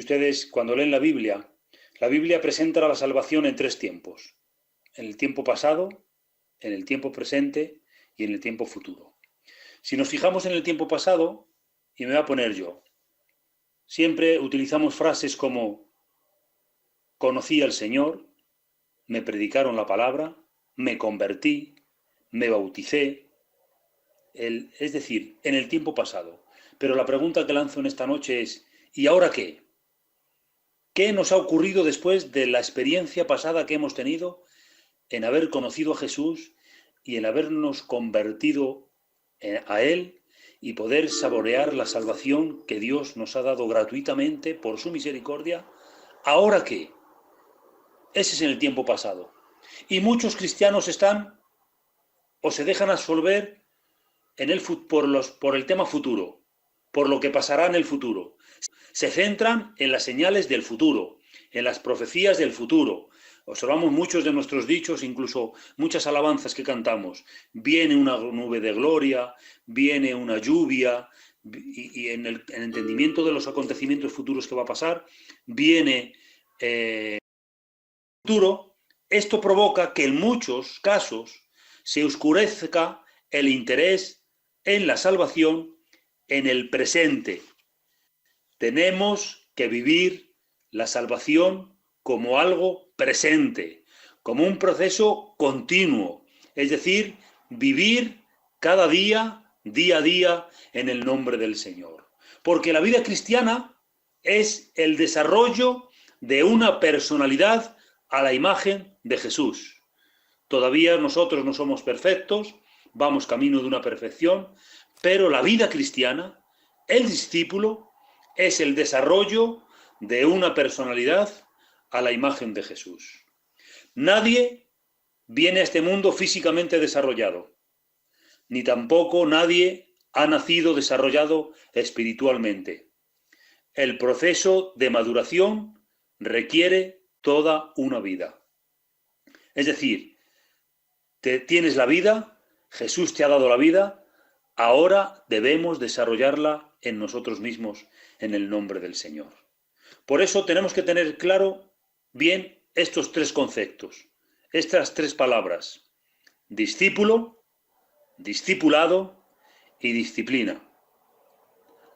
ustedes, cuando leen la Biblia presenta la salvación en tres tiempos: en el tiempo pasado, en el tiempo presente y en el tiempo futuro. Si nos fijamos en el tiempo pasado, y me voy a poner yo, siempre utilizamos frases como conocí al Señor, me predicaron la palabra, me convertí, me bauticé, es decir, en el tiempo pasado. Pero la pregunta que lanzo en esta noche es, ¿y ahora qué? ¿Qué nos ha ocurrido después de la experiencia pasada que hemos tenido en haber conocido a Jesús y en habernos convertido a Él y poder saborear la salvación que Dios nos ha dado gratuitamente por su misericordia? ¿Ahora qué? Ese es en el tiempo pasado. Y muchos cristianos están o se dejan absorber por el tema futuro, por lo que pasará en el futuro. Se centran en las señales del futuro, en las profecías del futuro. Observamos muchos de nuestros dichos, incluso muchas alabanzas que cantamos. Viene una nube de gloria, viene una lluvia, y en el entendimiento de los acontecimientos futuros que va a pasar, viene futuro. Esto provoca que en muchos casos se oscurezca el interés en la salvación en el presente. Tenemos que vivir la salvación como algo presente, como un proceso continuo, es decir, vivir cada día, día a día, en el nombre del Señor. Porque la vida cristiana es el desarrollo de una personalidad a la imagen de Jesús. Todavía nosotros no somos perfectos, vamos camino de una perfección, pero la vida cristiana, el discípulo, es el desarrollo de una personalidad a la imagen de Jesús. Nadie viene a este mundo físicamente desarrollado, ni tampoco nadie ha nacido desarrollado espiritualmente. El proceso de maduración requiere toda una vida. Es decir, tienes la vida, Jesús te ha dado la vida, ahora debemos desarrollarla en nosotros mismos, en el nombre del Señor. Por eso tenemos que tener claro bien estos tres conceptos, estas tres palabras: discípulo, discipulado y disciplina.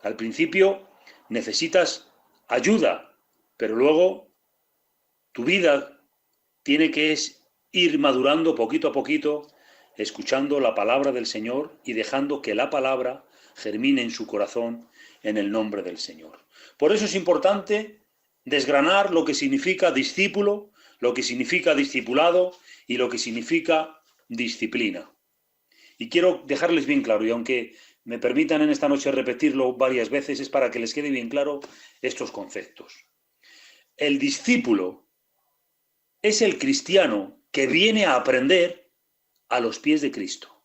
Al principio necesitas ayuda, pero luego tu vida tiene que ir madurando poquito a poquito, escuchando la palabra del Señor y dejando que la palabra germine en su corazón en el nombre del Señor. Por eso es importante desgranar lo que significa discípulo, lo que significa discipulado y lo que significa disciplina. Y quiero dejarles bien claro, y aunque me permitan en esta noche repetirlo varias veces, es para que les quede bien claro estos conceptos. El discípulo es el cristiano que viene a aprender a los pies de Cristo.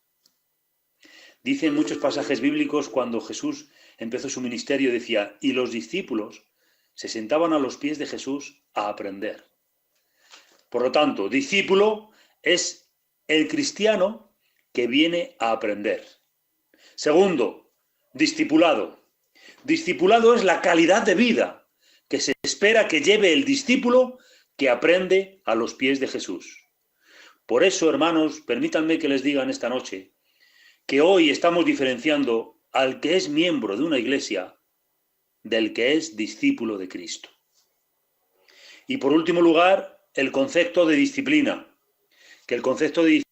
Dicen muchos pasajes bíblicos cuando Jesús empezó su ministerio, decía, y los discípulos se sentaban a los pies de Jesús a aprender. Por lo tanto, discípulo es el cristiano que viene a aprender. Segundo, discipulado. Discipulado es la calidad de vida que se espera que lleve el discípulo que aprende a los pies de Jesús. Por eso, hermanos, permítanme que les diga en esta noche que hoy estamos diferenciando al que es miembro de una iglesia del que es discípulo de Cristo. Y por último lugar, el concepto de disciplina, que el concepto de disciplina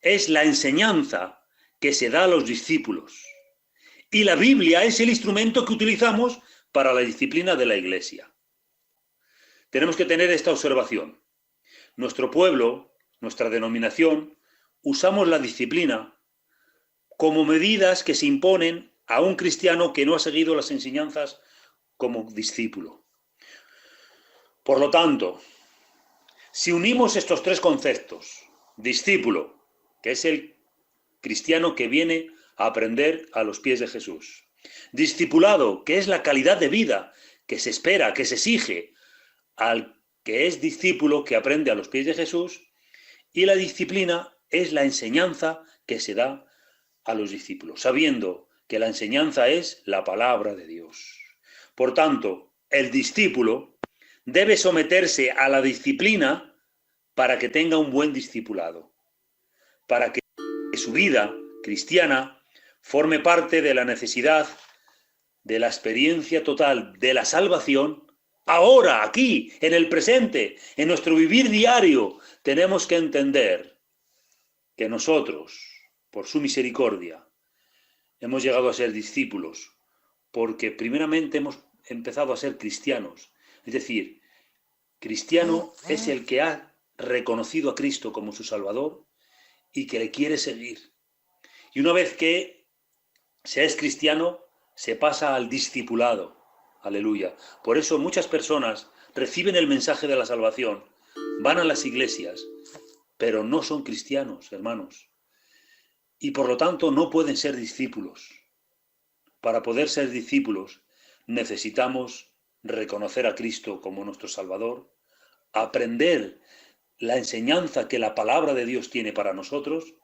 es la enseñanza que se da a los discípulos. Y la Biblia es el instrumento que utilizamos para la disciplina de la iglesia. Tenemos que tener esta observación. Nuestro pueblo, nuestra denominación, usamos la disciplina como medidas que se imponen a un cristiano que no ha seguido las enseñanzas como discípulo. Por lo tanto, si unimos estos tres conceptos, discípulo, que es el cristiano que viene a aprender a los pies de Jesús, discipulado, que es la calidad de vida que se espera, que se exige al que es discípulo que aprende a los pies de Jesús, y la disciplina es la enseñanza que se da a los discípulos, sabiendo que la enseñanza es la palabra de Dios. Por tanto, el discípulo debe someterse a la disciplina para que tenga un buen discipulado, para que su vida cristiana forme parte de la necesidad de la experiencia total de la salvación. Ahora, aquí, en el presente, en nuestro vivir diario, tenemos que entender que nosotros, por su misericordia, hemos llegado a ser discípulos, porque primeramente hemos empezado a ser cristianos. Es decir, cristiano es el que ha reconocido a Cristo como su Salvador y que le quiere seguir. Y una vez que se es cristiano, se pasa al discipulado. Aleluya. Por eso muchas personas reciben el mensaje de la salvación, van a las iglesias, pero no son cristianos, hermanos. Y por lo tanto no pueden ser discípulos. Para poder ser discípulos necesitamos reconocer a Cristo como nuestro Salvador, aprender la enseñanza que la palabra de Dios tiene para nosotros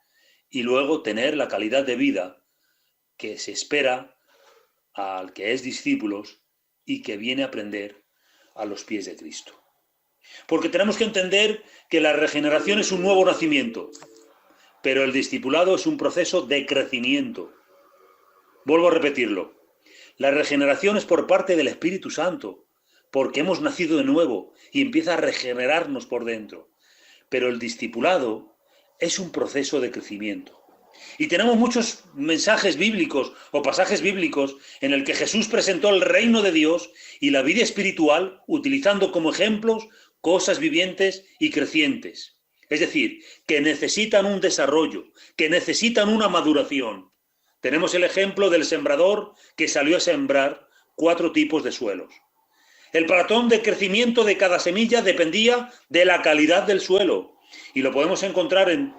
y luego tener la calidad de vida que se espera al que es discípulos y que viene a aprender a los pies de Cristo. Porque tenemos que entender que la regeneración es un nuevo nacimiento, pero el discipulado es un proceso de crecimiento. Vuelvo a repetirlo. La regeneración es por parte del Espíritu Santo, porque hemos nacido de nuevo y empieza a regenerarnos por dentro. Pero el discipulado es un proceso de crecimiento. Y tenemos muchos mensajes bíblicos o pasajes bíblicos en el que Jesús presentó el reino de Dios y la vida espiritual utilizando como ejemplos cosas vivientes y crecientes. Es decir, que necesitan un desarrollo, que necesitan una maduración. Tenemos el ejemplo del sembrador que salió a sembrar 4 tipos de suelos. El patrón de crecimiento de cada semilla dependía de la calidad del suelo. Y lo podemos encontrar en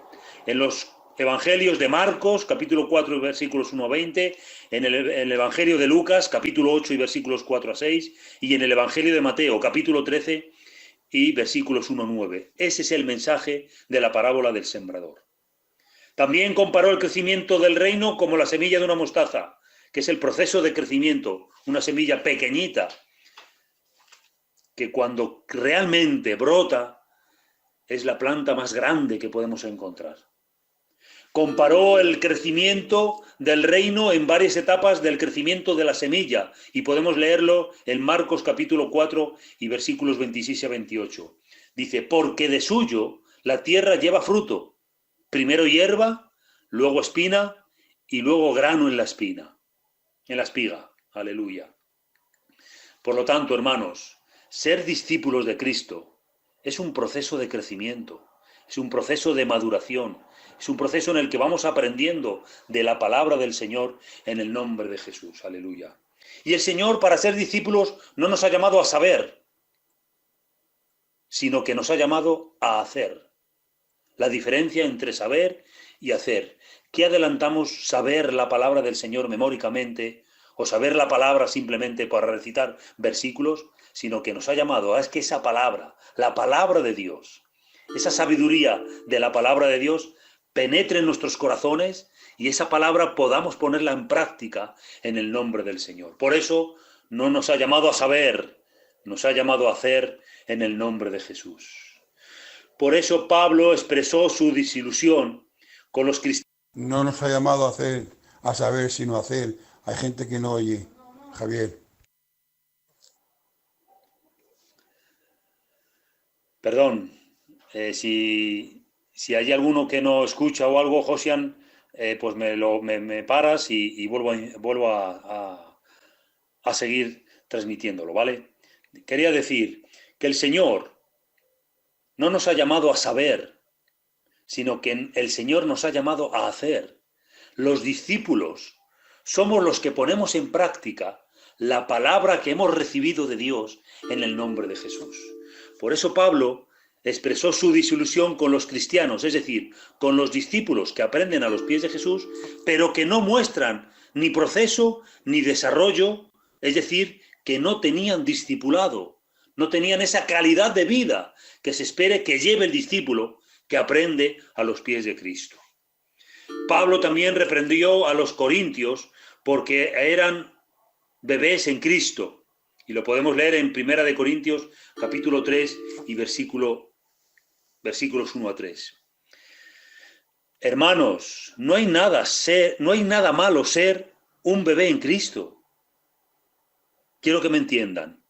los Evangelios de Marcos, capítulo 4, versículos 1 a 20, en el Evangelio de Lucas, capítulo 8 y versículos 4 a 6, y en el Evangelio de Mateo, capítulo 13 y versículos 1 a 9. Ese es el mensaje de la parábola del sembrador. También comparó el crecimiento del reino como la semilla de una mostaza, que es el proceso de crecimiento, una semilla pequeñita, que cuando realmente brota es la planta más grande que podemos encontrar. Comparó el crecimiento del reino en varias etapas del crecimiento de la semilla y podemos leerlo en Marcos capítulo 4 y versículos 26 a 28. Dice, porque de suyo la tierra lleva fruto, primero hierba, luego espina y luego grano en la espina, en la espiga. Aleluya. Por lo tanto, hermanos, ser discípulos de Cristo es un proceso de crecimiento, es un proceso de maduración, es un proceso en el que vamos aprendiendo de la palabra del Señor en el nombre de Jesús. Aleluya. Y el Señor, para ser discípulos, no nos ha llamado a saber, sino que nos ha llamado a hacer. La diferencia entre saber y hacer. ¿Qué adelantamos saber la palabra del Señor memóricamente o saber la palabra simplemente para recitar versículos? Sino que nos ha llamado a que esa palabra, la palabra de Dios, esa sabiduría de la palabra de Dios penetre en nuestros corazones y esa palabra podamos ponerla en práctica en el nombre del Señor. Por eso no nos ha llamado a saber, nos ha llamado a hacer en el nombre de Jesús. Por eso Pablo expresó su desilusión con los cristianos. No nos ha llamado a hacer, a saber, sino a hacer. Hay gente que no oye, Javier. Perdón, si hay alguno que no escucha o algo, Josian, pues me paras y vuelvo a seguir transmitiéndolo, ¿vale? Quería decir que el Señor no nos ha llamado a saber, sino que el Señor nos ha llamado a hacer. Los discípulos somos los que ponemos en práctica la palabra que hemos recibido de Dios en el nombre de Jesús. Por eso Pablo expresó su desilusión con los cristianos, es decir, con los discípulos que aprenden a los pies de Jesús, pero que no muestran ni proceso ni desarrollo, es decir, que no tenían discipulado, no tenían esa calidad de vida que se espere que lleve el discípulo que aprende a los pies de Cristo. Pablo también reprendió a los corintios porque eran bebés en Cristo Y lo podemos leer en 1 Corintios capítulo 3 y versículos 1 a 3. Hermanos, no hay nada malo ser un bebé en Cristo. Quiero que me entiendan.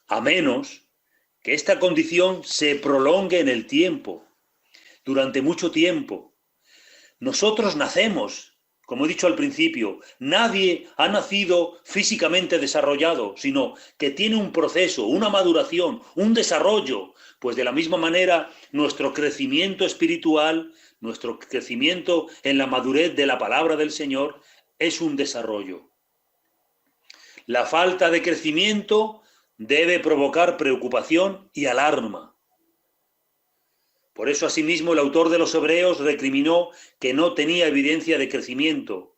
A menos que esta condición se prolongue en el tiempo, durante mucho tiempo. Nosotros nacemos, como he dicho al principio, nadie ha nacido físicamente desarrollado, sino que tiene un proceso, una maduración, un desarrollo. Pues de la misma manera, nuestro crecimiento espiritual, nuestro crecimiento en la madurez de la palabra del Señor es un desarrollo. La falta de crecimiento debe provocar preocupación y alarma. Por eso, asimismo, el autor de los Hebreos recriminó que no tenía evidencia de crecimiento,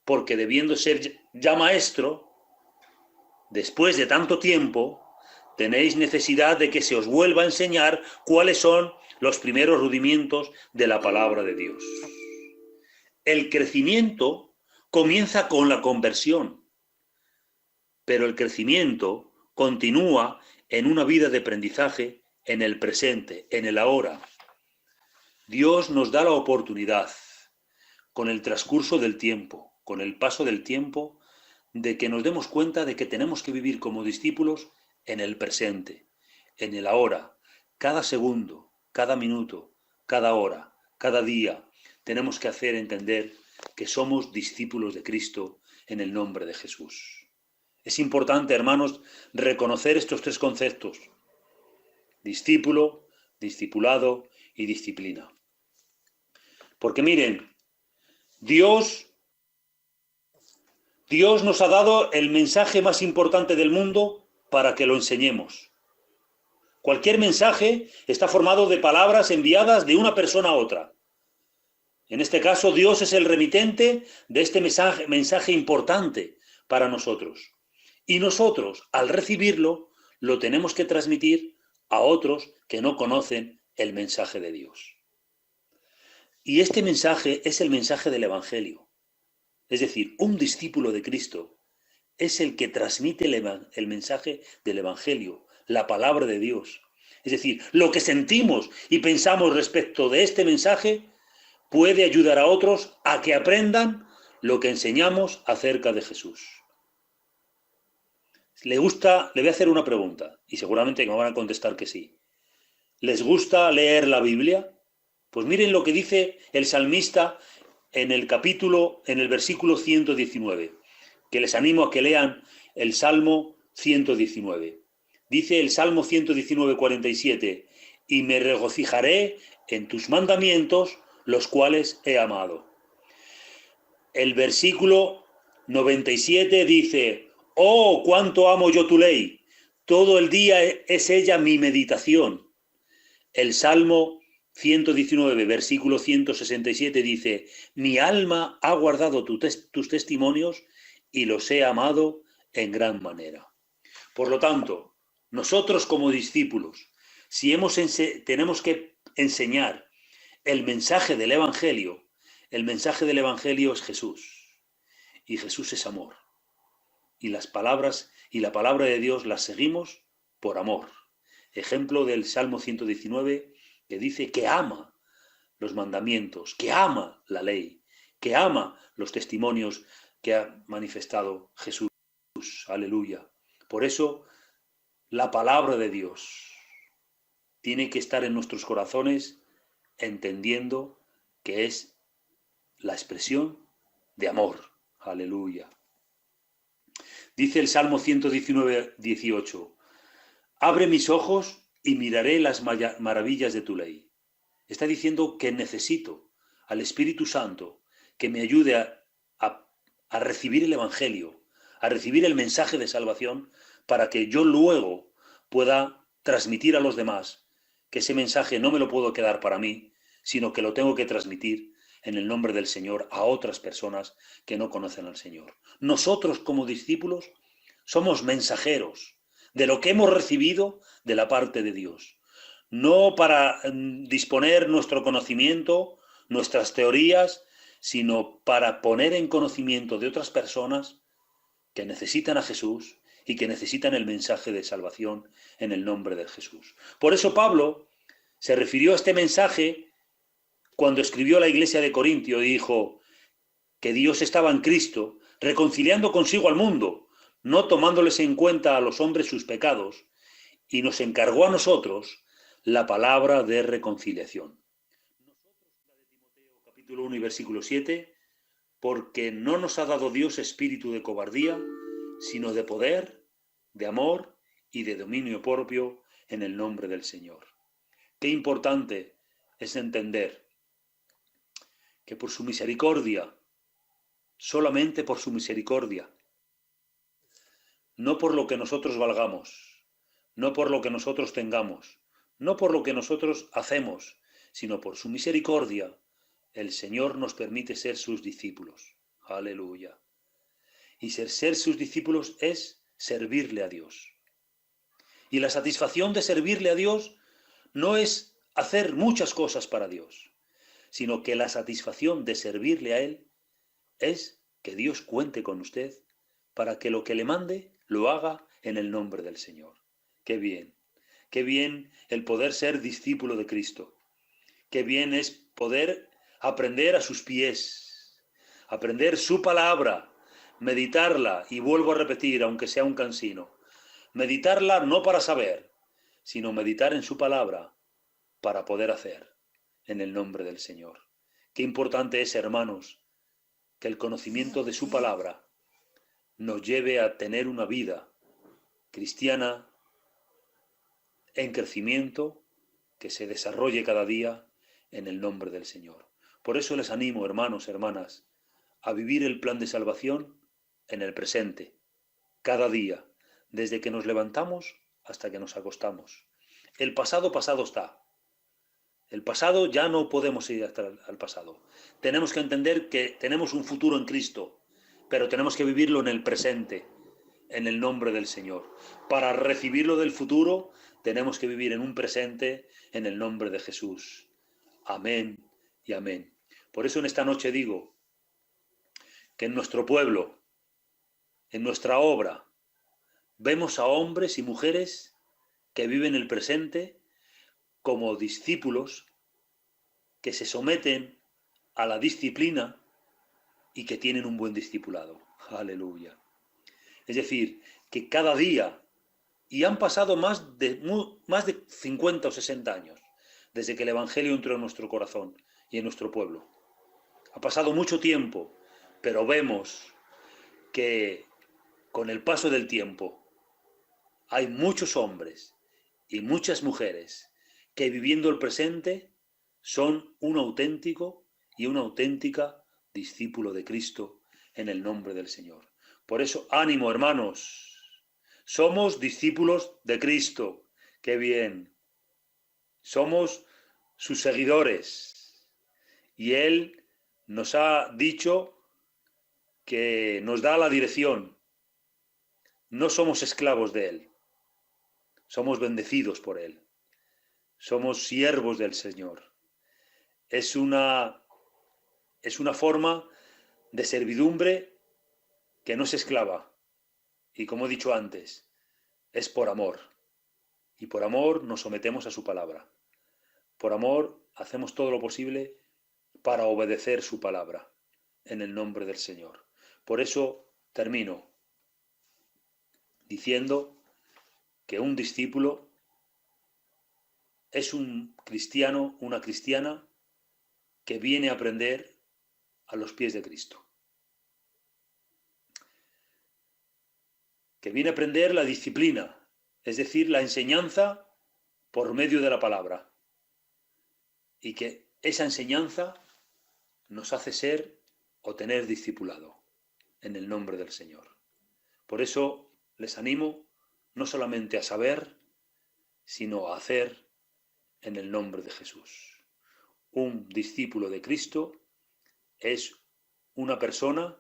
porque debiendo ser ya maestro, después de tanto tiempo, tenéis necesidad de que se os vuelva a enseñar cuáles son los primeros rudimentos de la palabra de Dios. El crecimiento comienza con la conversión, pero el crecimiento continúa en una vida de aprendizaje en el presente, en el ahora. Dios nos da la oportunidad, con el transcurso del tiempo, con el paso del tiempo, de que nos demos cuenta de que tenemos que vivir como discípulos en el presente, en el ahora, cada segundo, cada minuto, cada hora, cada día. Tenemos que hacer entender que somos discípulos de Cristo en el nombre de Jesús. Es importante, hermanos, reconocer estos tres conceptos: discípulo, discipulado y disciplina. Porque miren, Dios nos ha dado el mensaje más importante del mundo para que lo enseñemos. Cualquier mensaje está formado de palabras enviadas de una persona a otra. En este caso, Dios es el remitente de este mensaje importante para nosotros. Y nosotros, al recibirlo, lo tenemos que transmitir a otros que no conocen el mensaje de Dios. Y este mensaje es el mensaje del Evangelio. Es decir, un discípulo de Cristo es el que transmite el mensaje del Evangelio, la palabra de Dios. Es decir, lo que sentimos y pensamos respecto de este mensaje puede ayudar a otros a que aprendan lo que enseñamos acerca de Jesús. Le voy a hacer una pregunta y seguramente me van a contestar que sí. ¿Les gusta leer la Biblia? Pues miren lo que dice el salmista en el versículo 119, que les animo a que lean el Salmo 119. Dice el Salmo 119, 47, y me regocijaré en tus mandamientos, los cuales he amado. El versículo 97 dice, oh, cuánto amo yo tu ley, todo el día es ella mi meditación. El Salmo 119, versículo 167 dice, mi alma ha guardado tus testimonios y los he amado en gran manera. Por lo tanto, nosotros como discípulos, si tenemos que enseñar el mensaje del Evangelio es Jesús. Y Jesús es amor. Y las palabras y la palabra de Dios las seguimos por amor. Ejemplo del Salmo 119, que dice que ama los mandamientos, que ama la ley, que ama los testimonios que ha manifestado Jesús. Aleluya. Por eso, la palabra de Dios tiene que estar en nuestros corazones, entendiendo que es la expresión de amor. Aleluya. Dice el Salmo 119, 18, abre mis ojos y miraré las maravillas de tu ley. Está diciendo que necesito al Espíritu Santo que me ayude a recibir el Evangelio, a recibir el mensaje de salvación, para que yo luego pueda transmitir a los demás que ese mensaje no me lo puedo quedar para mí, sino que lo tengo que transmitir en el nombre del Señor a otras personas que no conocen al Señor. Nosotros como discípulos somos mensajeros de lo que hemos recibido de la parte de Dios. No para disponer nuestro conocimiento, nuestras teorías, sino para poner en conocimiento de otras personas que necesitan a Jesús y que necesitan el mensaje de salvación en el nombre de Jesús. Por eso Pablo se refirió a este mensaje cuando escribió a la iglesia de Corintio y dijo que Dios estaba en Cristo, reconciliando consigo al mundo, no tomándoles en cuenta a los hombres sus pecados, y nos encargó a nosotros la palabra de reconciliación. Timoteo capítulo 1 y versículo 7, porque no nos ha dado Dios espíritu de cobardía, sino de poder, de amor y de dominio propio en el nombre del Señor. Qué importante es entender que por su misericordia, solamente por su misericordia, no por lo que nosotros valgamos, no por lo que nosotros tengamos, no por lo que nosotros hacemos, sino por su misericordia, el Señor nos permite ser sus discípulos. Aleluya. Y ser sus discípulos es servirle a Dios. Y la satisfacción de servirle a Dios no es hacer muchas cosas para Dios, sino que la satisfacción de servirle a Él es que Dios cuente con usted para que lo que le mande lo haga en el nombre del Señor. Qué bien el poder ser discípulo de Cristo. Qué bien es poder aprender a sus pies, aprender su palabra, meditarla, y vuelvo a repetir, aunque sea un cansino, meditarla no para saber, sino meditar en su palabra para poder hacer en el nombre del Señor. Qué importante es, hermanos, que el conocimiento de su palabra nos lleve a tener una vida cristiana en crecimiento, que se desarrolle cada día en el nombre del Señor. Por eso les animo, hermanos, hermanas, a vivir el plan de salvación en el presente, cada día, desde que nos levantamos hasta que nos acostamos. El pasado está. El pasado ya no podemos ir hasta el pasado. Tenemos que entender que tenemos un futuro en Cristo, pero tenemos que vivirlo en el presente, en el nombre del Señor. Para recibirlo del futuro, tenemos que vivir en un presente, en el nombre de Jesús. Amén y amén. Por eso en esta noche digo que en nuestro pueblo, en nuestra obra, vemos a hombres y mujeres que viven el presente como discípulos que se someten a la disciplina y que tienen un buen discipulado. Aleluya. Es decir, que cada día, y han pasado más de 50 o 60 años desde que el Evangelio entró en nuestro corazón y en nuestro pueblo. Ha pasado mucho tiempo, pero vemos que con el paso del tiempo hay muchos hombres y muchas mujeres que, viviendo el presente, son un auténtico y una auténtica discípulo de Cristo en el nombre del Señor. Por eso, ánimo, hermanos, somos discípulos de Cristo. ¡Qué bien! Somos sus seguidores y Él nos ha dicho que nos da la dirección. No somos esclavos de Él, somos bendecidos por Él, somos siervos del Señor. Es una forma de servidumbre que no es esclava, y como he dicho antes, es por amor, y por amor nos sometemos a su palabra. Por amor hacemos todo lo posible para obedecer su palabra en el nombre del Señor. Por eso termino diciendo que un discípulo es un cristiano, una cristiana que viene a aprender a los pies de Cristo. Que viene a aprender la disciplina, es decir, la enseñanza por medio de la palabra. Y que esa enseñanza nos hace ser o tener discipulado en el nombre del Señor. Por eso les animo no solamente a saber, sino a hacer en el nombre de Jesús. Un discípulo de Cristo es una persona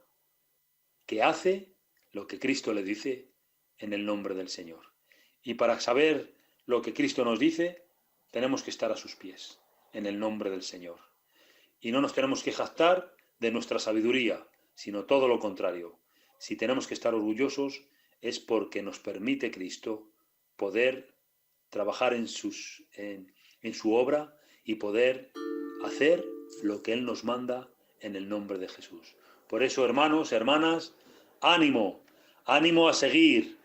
que hace lo que Cristo le dice en el nombre del Señor. Y para saber lo que Cristo nos dice, tenemos que estar a sus pies, en el nombre del Señor. Y no nos tenemos que jactar de nuestra sabiduría, sino todo lo contrario. Si tenemos que estar orgullosos, es porque nos permite Cristo poder trabajar en su obra y poder hacer lo que Él nos manda en el nombre de Jesús. Por eso, hermanos, hermanas, ánimo, ánimo a seguir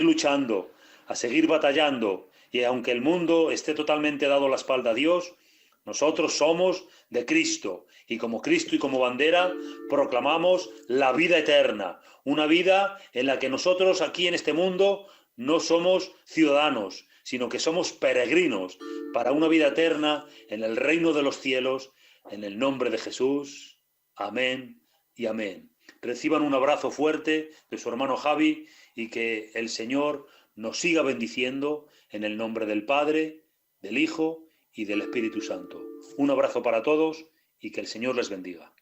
luchando, a seguir batallando. Y aunque el mundo esté totalmente dado la espalda a Dios, nosotros somos de Cristo, y como Cristo y como bandera proclamamos la vida eterna, una vida en la que nosotros aquí en este mundo no somos ciudadanos, sino que somos peregrinos para una vida eterna en el reino de los cielos, en el nombre de Jesús. Amén y amén. Reciban un abrazo fuerte de su hermano Javi y que el Señor nos siga bendiciendo en el nombre del Padre, del Hijo y del Espíritu Santo. Un abrazo para todos y que el Señor les bendiga.